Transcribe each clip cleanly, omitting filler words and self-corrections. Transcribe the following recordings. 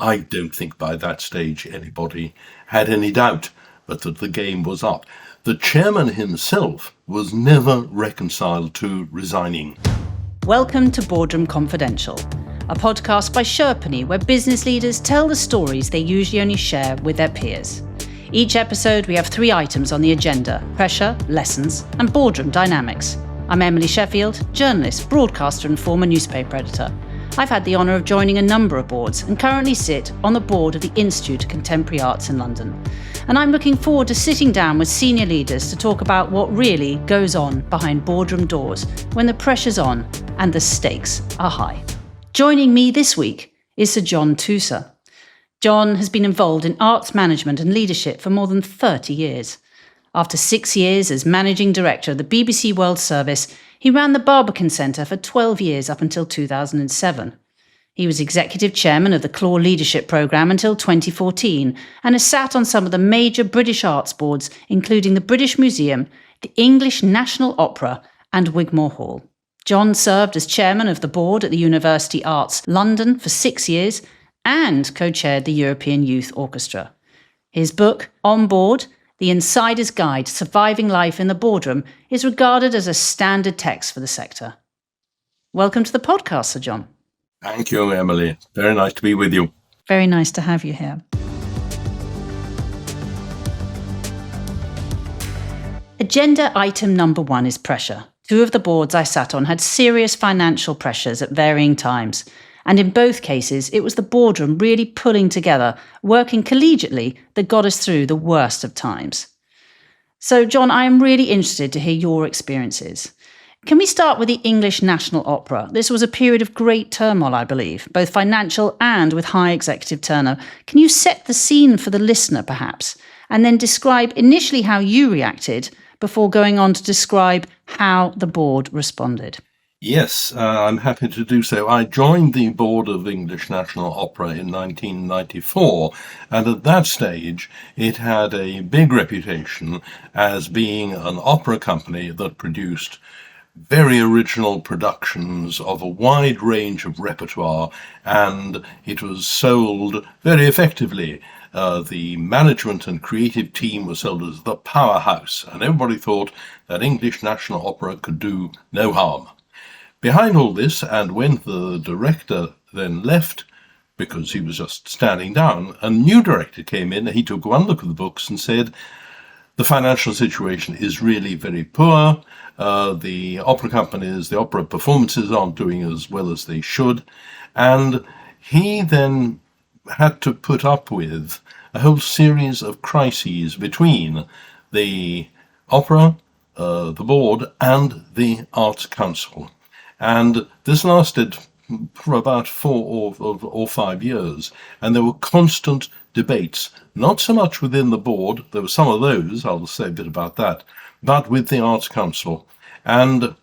I don't think by that stage anybody had any doubt but that the game was up. The chairman himself was never reconciled to resigning. Welcome to Boardroom Confidential, a podcast by Sherpany where business leaders tell the stories they usually only share with their peers. Each episode we have 3 items on the agenda: pressure, lessons and boardroom dynamics. I'm Emily Sheffield, journalist, broadcaster and former newspaper editor. I've had the honour of joining a number of boards and currently sit on the board of the Institute of Contemporary Arts in London. And I'm looking forward to sitting down with senior leaders to talk about what really goes on behind boardroom doors when the pressure's on and the stakes are high. Joining me this week is Sir John Tusa. John has been involved in arts management and leadership for more than 30 years. After 6 years as managing director of the BBC World Service, he ran the Barbican Centre for 12 years up until 2007. He was executive chairman of the Claw Leadership Programme until 2014 and has sat on some of the major British arts boards, including the British Museum, the English National Opera and Wigmore Hall. John served as chairman of the board at the University Arts London for 6 years and co-chaired the European Youth Orchestra. His book, On Board, The Insider's Guide to Surviving Life in the Boardroom, is regarded as a standard text for the sector. Welcome to the podcast, Sir John. Thank you, Emily. Very nice to be with you. Very nice to have you here. Agenda item number 1 is pressure. 2 of the boards I sat on had serious financial pressures at varying times. And in both cases, it was the boardroom really pulling together, working collegiately, that got us through the worst of times. So, John, I am really interested to hear your experiences. Can we start with the English National Opera? This was a period of great turmoil, I believe, both financial and with high executive turnover. Can you set the scene for the listener, perhaps, and then describe initially how you reacted before going on to describe how the board responded? Yes, I'm happy to do so. I joined the board of English National Opera in 1994, and at that stage it had a big reputation as being an opera company that produced very original productions of a wide range of repertoire, and it was sold very effectively. The management and creative team was sold as the powerhouse, and everybody thought that English National Opera could do no harm. Behind all this, and when the director then left, because he was just standing down, a new director came in. He took one look at the books and said, the financial situation is really very poor. The opera companies, the opera performances aren't doing as well as they should. And he then had to put up with a whole series of crises between the opera, the board, and the Arts Council. And this lasted for about 4 or 5 years. And there were constant debates, not so much within the board, there were some of those, I'll say a bit about that, but with the Arts Council. And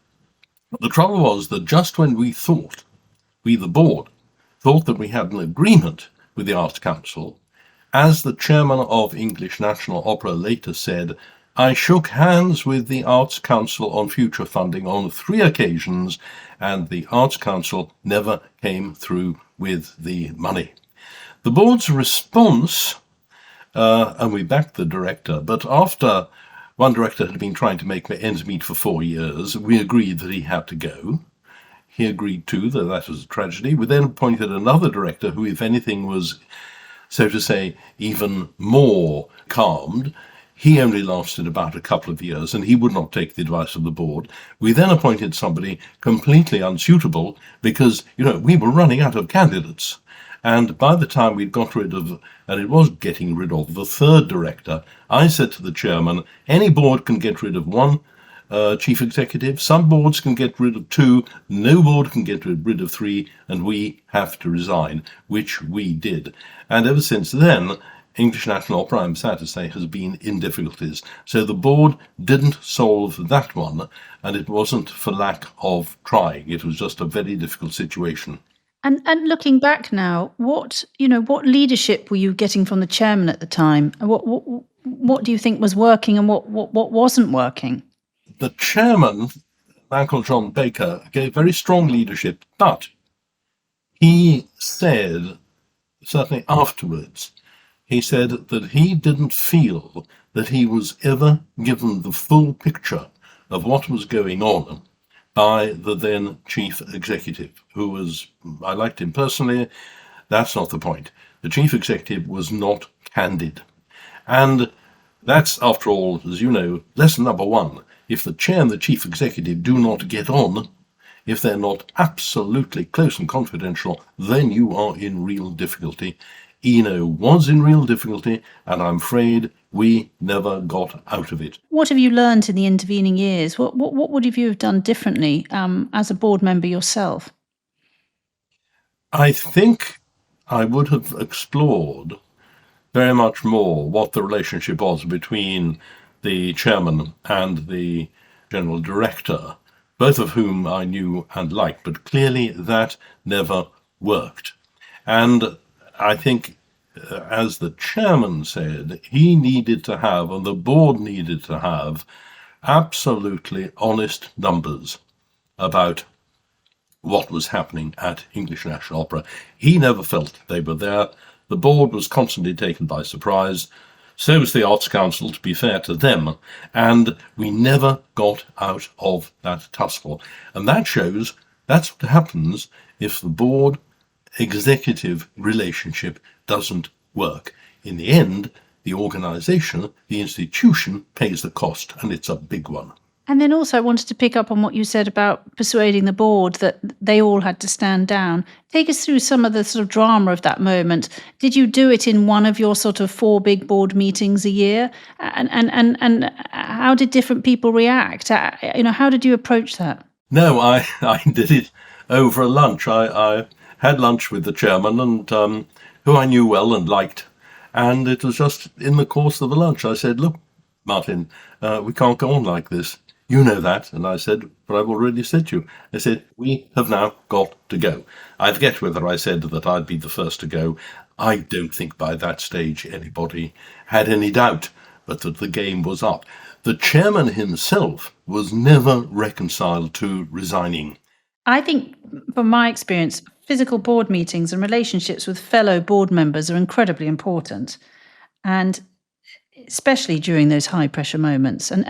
the trouble was that just when we, the board, thought that we had an agreement with the Arts Council, as the chairman of English National Opera later said, I shook hands with the Arts Council on future funding on 3 occasions, and the Arts Council never came through with the money. The board's response, and we backed the director, but after one director had been trying to make ends meet for 4 years, we agreed that he had to go. He agreed too that was a tragedy. We then appointed another director who, if anything, was, so to say, even more calmed. He only lasted about a couple of years, and he would not take the advice of the board. We then appointed somebody completely unsuitable because, we were running out of candidates. And by the time we'd got rid of, and it was getting rid of, the 3rd director, I said to the chairman, any board can get rid of 1 chief executive, some boards can get rid of 2, no board can get rid of 3, and we have to resign, which we did. And ever since then, English National Opera, I'm sad to say, has been in difficulties. So the board didn't solve that one, and it wasn't for lack of trying. It was just a very difficult situation. And looking back now, what leadership were you getting from the chairman at the time? What do you think was working and what wasn't working? The chairman, Uncle John Baker, gave very strong leadership, but he said certainly afterwards, he said that he didn't feel that he was ever given the full picture of what was going on by the then chief executive, who was, I liked him personally. That's not the point. The chief executive was not candid. And that's, after all, as you know, lesson number one. If the chair and the chief executive do not get on, if they're not absolutely close and confidential, then you are in real difficulty. Eno was in real difficulty, and I'm afraid we never got out of it. What have you learned in the intervening years? What would you have done differently as a board member yourself? I think I would have explored very much more what the relationship was between the chairman and the general director, both of whom I knew and liked, but clearly that never worked. And I think, as the chairman said, he needed to have, and the board needed to have, absolutely honest numbers about what was happening at English National Opera. He never felt they were there. The board was constantly taken by surprise. So was the Arts Council, to be fair to them. And we never got out of that tussle. And that shows that's what happens if the board executive relationship doesn't work. In the end, the organisation, the institution, pays the cost, and it's a big one. And then also I wanted to pick up on what you said about persuading the board that they all had to stand down. Take us through some of the sort of drama of that moment. Did you do it in one of your sort of 4 big board meetings a year? And how did different people react? How did you approach that? No, I did it over a lunch. I had lunch with the chairman, and who I knew well and liked. And it was just in the course of the lunch, I said, look, Martin, we can't go on like this. You know that. And I said, but I've already said to you. I said, we have now got to go. I forget whether I said that I'd be the first to go. I don't think by that stage anybody had any doubt, but that the game was up. The chairman himself was never reconciled to resigning. I think, from my experience, physical board meetings and relationships with fellow board members are incredibly important. And especially during those high pressure moments, and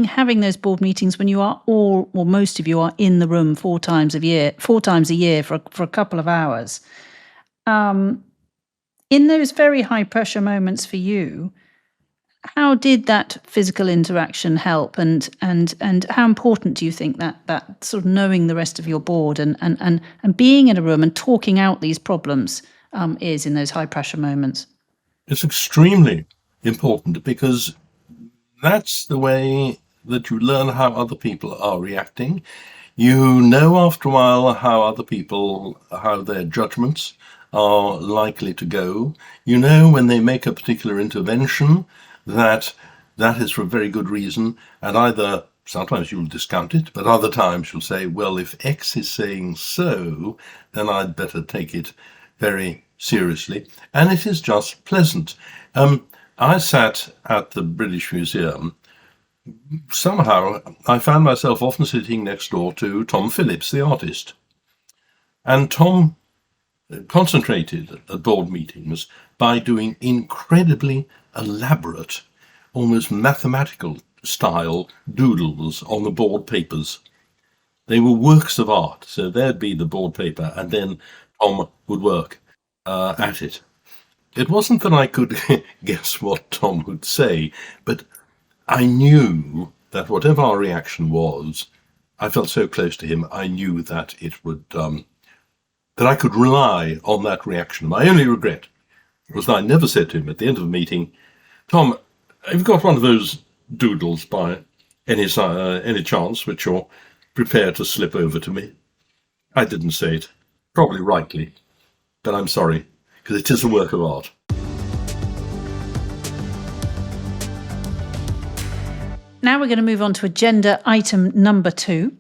having those board meetings when you are all, or most of you are in the room 4 times a year for a couple of hours. In those very high pressure moments for you, how did that physical interaction help, and how important do you think that sort of knowing the rest of your board and being in a room and talking out these problems is in those high pressure moments? It's extremely important, because that's the way that you learn how other people are reacting. You know after a while how their judgments are likely to go. You know when they make a particular intervention that is for a very good reason, and either sometimes you'll discount it, but other times you'll say, well, if X is saying so, then I'd better take it very seriously. And it is just pleasant. I sat at the British Museum. Somehow I found myself often sitting next door to Tom Phillips, the artist. And Tom concentrated at board meetings by doing incredibly elaborate, almost mathematical style doodles on the board papers. They were works of art. So there'd be the board paper, and then Tom would work at it. It wasn't that I could guess what Tom would say, but I knew that whatever our reaction was, I felt so close to him, I knew that it would, that I could rely on that reaction. My only regret was that I never said to him at the end of the meeting, Tom, have you got one of those doodles by any chance which you're prepared to slip over to me? I didn't say it, probably rightly, but I'm sorry, because it is a work of art. Now we're going to move on to agenda item number 2.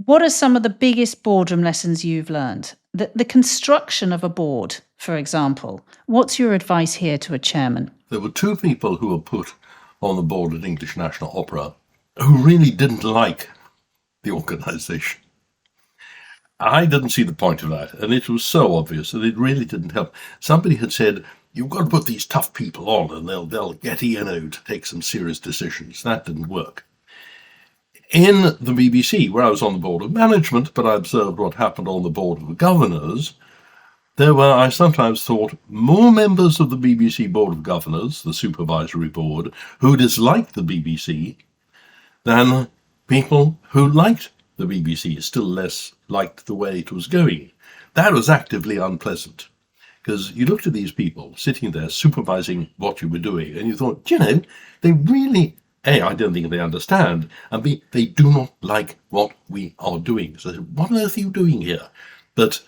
What are some of the biggest boardroom lessons you've learned? The construction of a board, for example. What's your advice here to a chairman? There were 2 people who were put on the board at English National Opera who really didn't like the organisation. I didn't see the point of that, and it was so obvious that it really didn't help. Somebody had said, you've got to put these tough people on and they'll get to take some serious decisions. That didn't work. In the BBC, where I was on the board of management, but I observed what happened on the board of governors, there were, I sometimes thought, more members of the BBC Board of Governors, the supervisory board, who disliked the BBC than people who liked the BBC, still less liked the way it was going. That was actively unpleasant, because you looked at these people sitting there supervising what you were doing, and you thought, they really, A, I don't think they understand, and B, they do not like what we are doing. So what on earth are you doing here? But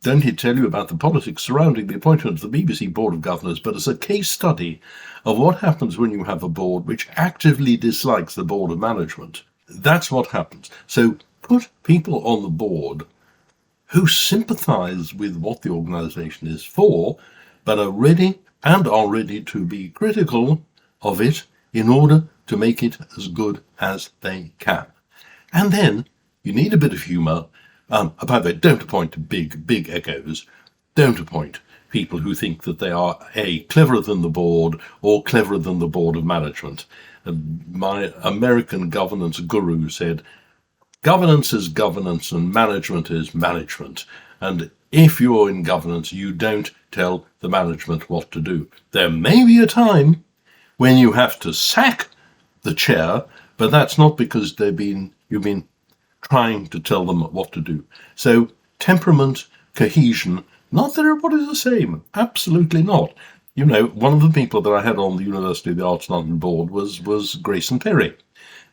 don't it tell you about the politics surrounding the appointment of the BBC Board of Governors, but as a case study of what happens when you have a board which actively dislikes the Board of Management. That's what happens. So put people on the board who sympathise with what the organisation is for, but are ready to be critical of it in order to make it as good as they can. And then you need a bit of humour. By the way, don't appoint big egos. Don't appoint people who think that they are, A, cleverer than the board or cleverer than the Board of Management. My American governance guru said, governance is governance and management is management. And if you're in governance, you don't tell the management what to do. There may be a time when you have to sack the chair, but that's not because you've been trying to tell them what to do. So temperament, cohesion, not that everybody's the same. Absolutely not. One of the people that I had on the University of the Arts London board was Grayson Perry,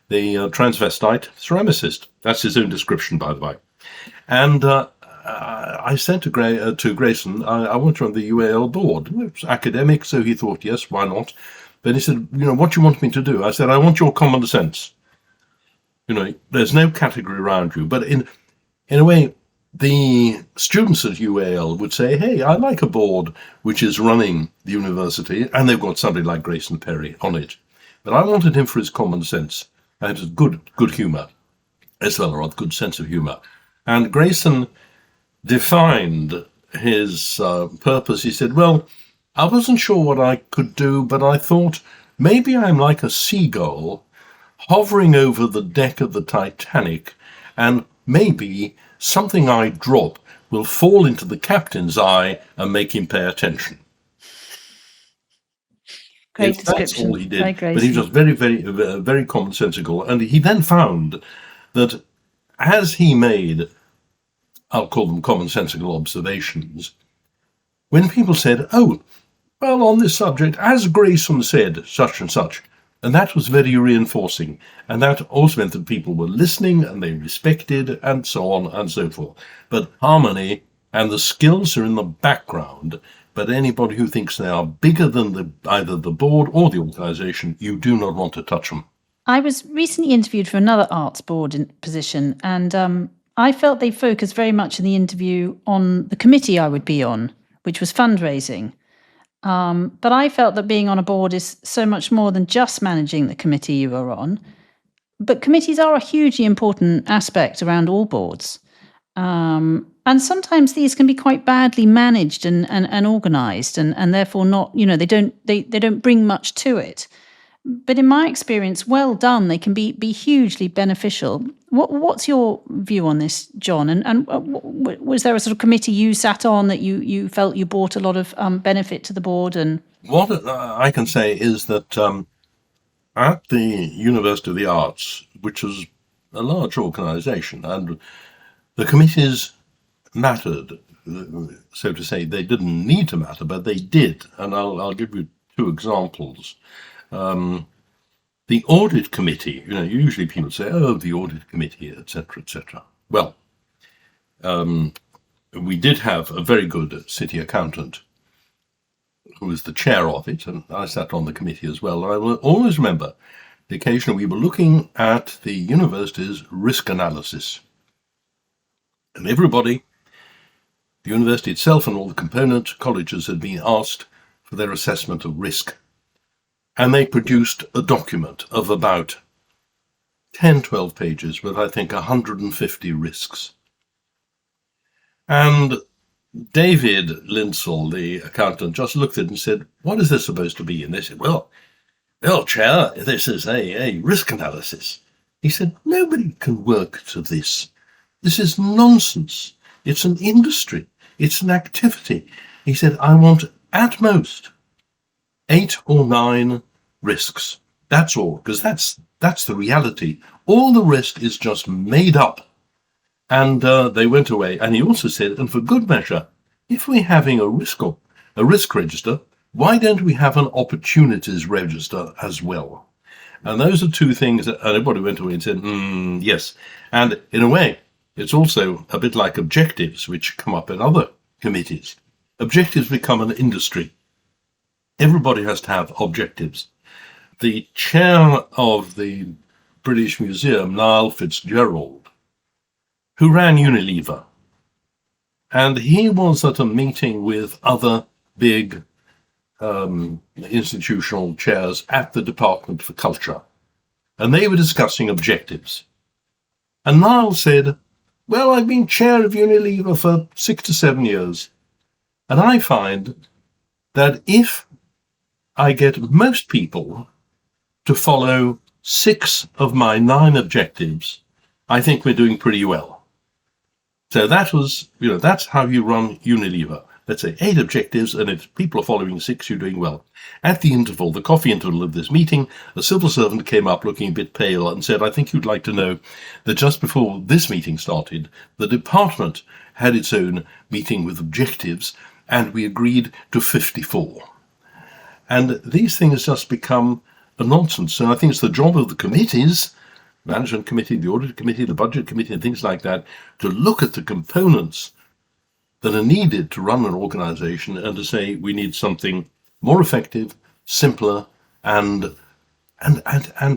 the transvestite ceramicist. That's his own description, by the way. And I said to Grayson, I want you on the UAL board. It was academic, so he thought, yes, why not? But he said, what do you want me to do? I said, I want your common sense. There's no category around you. But in a way, the students at UAL would say, hey, I like a board which is running the university, and they've got somebody like Grayson Perry on it. But I wanted him for his common sense and good humour, as well, or a good sense of humour. And Grayson defined his purpose. He said, well, I wasn't sure what I could do, but I thought maybe I'm like a seagull hovering over the deck of the Titanic, and maybe something I drop will fall into the captain's eye and make him pay attention. Great description. That's all he did. But he was very, very, very commonsensical. And he then found that as he made, I'll call them commonsensical observations, when people said, oh, well, on this subject, as Grayson said, such and such, and that was very reinforcing. And that also meant that people were listening and they respected and so on and so forth. But harmony and the skills are in the background. But anybody who thinks they are bigger than either the board or the organisation, you do not want to touch them. I was recently interviewed for another arts board position, and I felt they focused very much in the interview on the committee I would be on, which was fundraising. But I felt that being on a board is so much more than just managing the committee you are on. But committees are a hugely important aspect around all boards. And sometimes these can be quite badly managed and organised, and therefore not, they don't bring much to it. But in my experience, well done, they can be hugely beneficial. What's your view on this, John? And was there a sort of committee you sat on that you felt you brought a lot of benefit to the board? And what I can say is that at the University of the Arts, which is a large organisation, and the committees mattered, so to say. They didn't need to matter, but they did. And I'll give you two examples. The audit committee, usually people say, oh, the audit committee, etc., etc. Well, we did have a very good city accountant who was the chair of it, and I sat on the committee as well. And I will always remember the occasion we were looking at the university's risk analysis. And everybody, the university itself and all the component colleges had been asked for their assessment of risk. And they produced a document of about 10, 12 pages with, I think, 150 risks. And David Linsell, the accountant, just looked at it and said, "What is this supposed to be?" And they said, well, Chair, this is a risk analysis. He said, "Nobody can work to this. This is nonsense. It's an industry. It's an activity." He said, "I want at most 8 or 9 risks. That's all, because that's the reality. All the rest is just made up." And they went away. And he also said, and for good measure, if we're having a risk register, why don't we have an opportunities register as well? And those are two things that everybody went away and said, yes. And in a way, it's also a bit like objectives, which come up in other committees. Objectives become an industry. Everybody has to have objectives. The chair of the British Museum, Niall Fitzgerald, who ran Unilever, and he was at a meeting with other big institutional chairs at the Department for Culture, and they were discussing objectives. And Niall said, "Well, I've been chair of Unilever for 6 to 7 years, and I find that if I get most people to follow 6 of my 9 objectives, I think we're doing pretty well." So that was, that's how you run Unilever. Let's say 8 objectives, and if people are following 6, you're doing well. At the interval, the coffee interval of this meeting, a civil servant came up looking a bit pale and said, "I think you'd like to know that just before this meeting started, the department had its own meeting with objectives, and we agreed to 54. And these things just become a nonsense. And I think it's the job of the committees, management committee, the audit committee, the budget committee, and things like that, to look at the components that are needed to run an organization and to say we need something more effective, simpler, and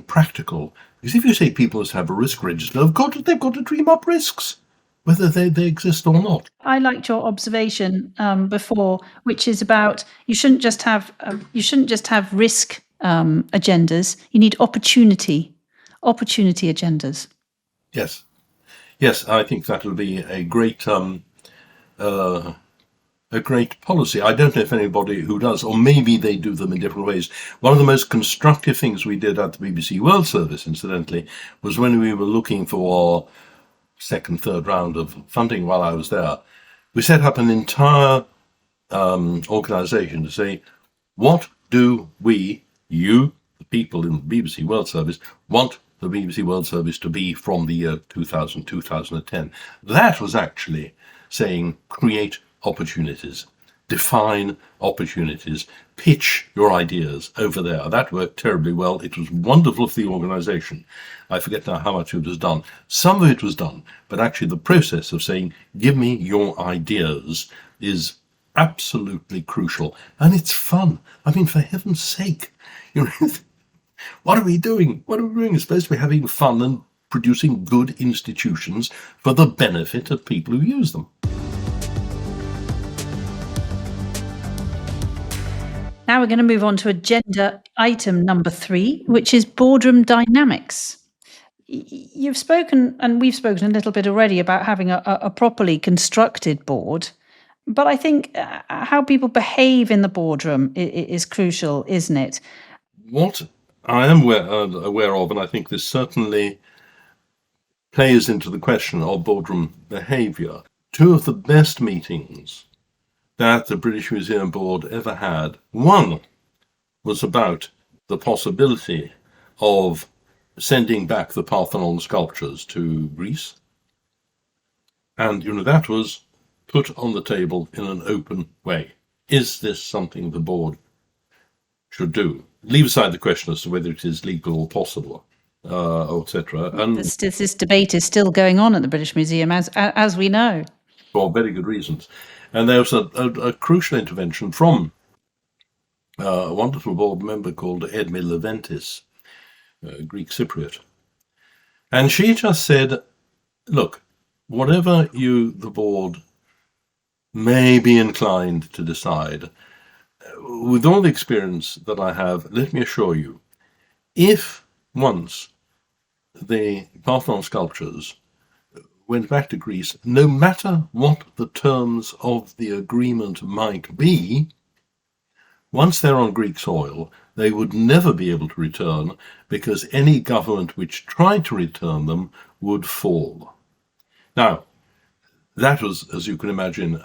practical. Because if you say people must have a risk register, they've got to dream up risks, whether they exist or not. I liked your observation before, which is about you shouldn't just have risk agendas. You need opportunity agendas. Yes, I think that will be a great policy. I don't know if anybody who does, or maybe they do them in different ways. One of the most constructive things we did at the BBC World Service, incidentally, was when we were looking for our second, third round of funding while I was there. We set up an entire organisation to say, what do you, the people in the BBC World Service, want the BBC World Service to be from the year 2000, 2010. That was actually saying create opportunities, define opportunities, pitch your ideas over there. That worked terribly well. It was wonderful for the organisation. I forget now how much it was done. Some of it was done, but actually the process of saying, give me your ideas is absolutely crucial. And it's fun. I mean, for heaven's sake, what are we doing? We're supposed to be having fun and producing good institutions for the benefit of people who use them. Now we're going to move on to agenda item number 3, which is boardroom dynamics. You've spoken, and we've spoken a little bit already, about having a properly constructed board. But I think how people behave in the boardroom is crucial, isn't it? What I am aware of, and I think this certainly plays into the question of boardroom behaviour, 2 of the best meetings that the British Museum Board ever had. One was about the possibility of sending back the Parthenon sculptures to Greece. And, that was put on the table in an open way. Is this something the board should do? Leave aside the question as to whether it is legal or possible, etc. And this debate is still going on at the British Museum, as we know. For very good reasons. And there was a crucial intervention from a wonderful board member called Edmi Leventis, Greek Cypriot. And she just said, look, whatever the board may be inclined to decide, with all the experience that I have, let me assure you, if once the Parthenon sculptures went back to Greece, no matter what the terms of the agreement might be, once they're on Greek soil, they would never be able to return, because any government which tried to return them would fall. Now, that was, as you can imagine,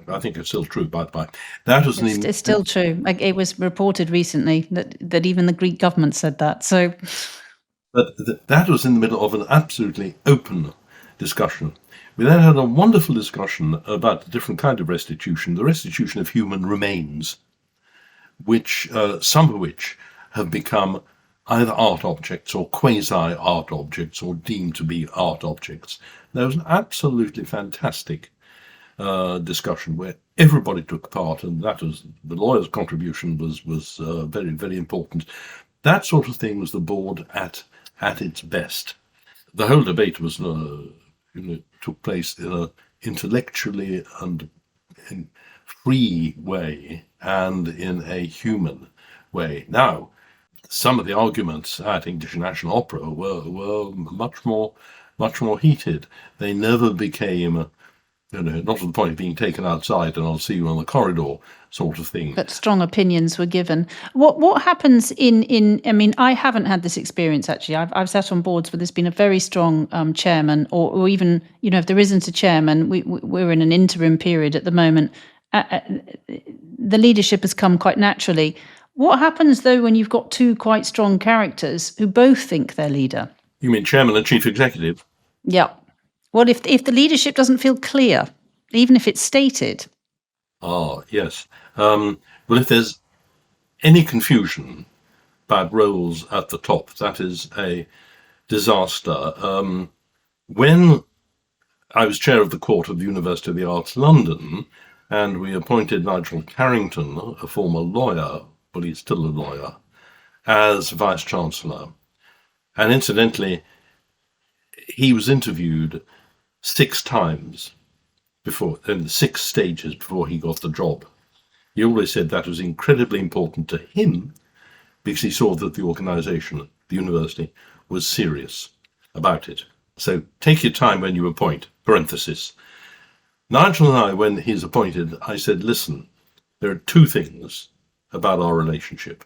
I think it's still true, by the way. That was It's still true. It was reported recently that even the Greek government said that. So, but that was in the middle of an absolutely open discussion. We then had a wonderful discussion about the different kind of restitution, the restitution of human remains, which some of which have become either art objects or quasi-art objects or deemed to be art objects. There was an absolutely fantastic discussion where everybody took part, and that was the lawyer's contribution was very, very important. That sort of thing was the board at its best. The whole debate was took place in an intellectually and in free way and in a human way. Now, some of the arguments at English National Opera were much more heated. They never became, not to the point of being taken outside and I'll see you on the corridor sort of thing. But strong opinions were given. What happens in I mean, I haven't had this experience actually. I've sat on boards where there's been a very strong chairman, or even, if there isn't a chairman, we're in an interim period at the moment. The leadership has come quite naturally. What happens, though, when you've got two quite strong characters who both think they're leader? You mean chairman and chief executive? Yeah. Well, if the leadership doesn't feel clear, even if it's stated. Ah, yes. Well, if there's any confusion about roles at the top, that is a disaster. When I was chair of the court of the University of the Arts, London, and we appointed Nigel Carrington, a former lawyer, but he's still a lawyer, as Vice-Chancellor. And incidentally, he was interviewed 6 times before, in 6 stages before he got the job. He always said that was incredibly important to him because he saw that the organisation, the university, was serious about it. So take your time when you appoint, parenthesis. Nigel and I, when he's appointed, I said, listen, there are 2 things about our relationship.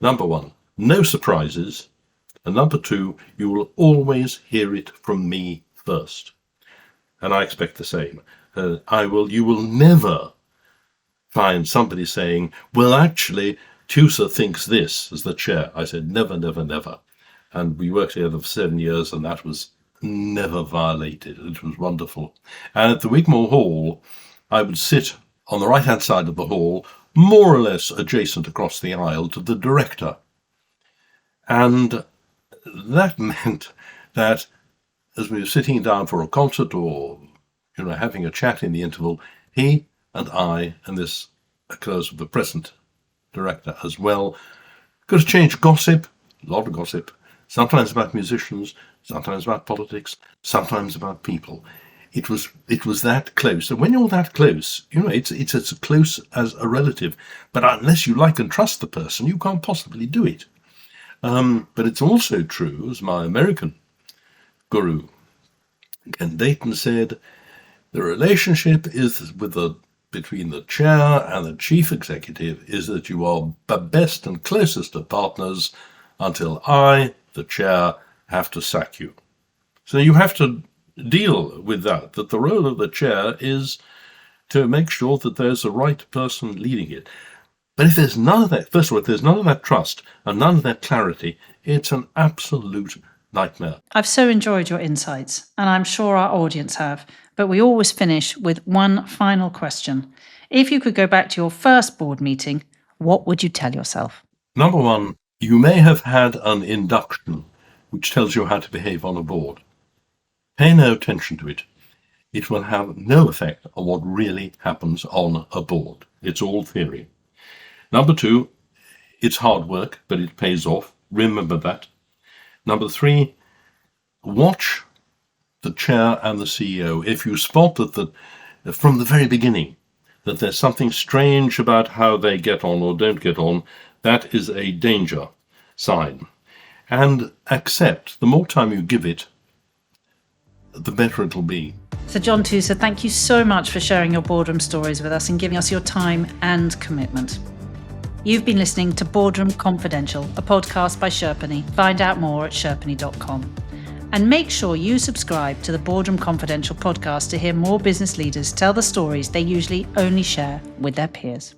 Number 1, no surprises. And number 2, you will always hear it from me first. And I expect the same. You will never find somebody saying, well, actually, Tusa thinks this as the chair. I said, never, never, never. And we worked together for 7 years, and that was never violated. It was wonderful. And at the Wigmore Hall, I would sit on the right-hand side of the hall, more or less adjacent across the aisle to the director. And that meant that as we were sitting down for a concert or, having a chat in the interval, he and I, and this occurs with the present director as well, could exchange gossip, a lot of gossip, sometimes about musicians, sometimes about politics, sometimes about people. It was that close. And when you're that close, it's as close as a relative. But unless you like and trust the person, you can't possibly do it. But it's also true, as my American guru, Ken Dayton, said, the relationship is between the chair and the chief executive is that you are the best and closest of partners until I, the chair, have to sack you. So you have to deal with that the role of the chair is to make sure that there's the right person leading it. But if there's none of that, first of all, if there's none of that trust and none of that clarity, it's an absolute nightmare. I've so enjoyed your insights, and I'm sure our audience have, but we always finish with one final question. If you could go back to your first board meeting, what would you tell yourself? Number 1, you may have had an induction which tells you how to behave on a board. Pay no attention to it. It will have no effect on what really happens on a board. It's all theory. Number 2, it's hard work, but it pays off. Remember that. Number 3, watch the chair and the CEO. If you spot that from the very beginning that there's something strange about how they get on or don't get on, that is a danger sign. And accept, the more time you give it, the better it'll be. Sir John Tusa, thank you so much for sharing your boardroom stories with us and giving us your time and commitment. You've been listening to Boardroom Confidential, a podcast by Sherpany. Find out more at sherpany.com. And make sure you subscribe to the Boardroom Confidential podcast to hear more business leaders tell the stories they usually only share with their peers.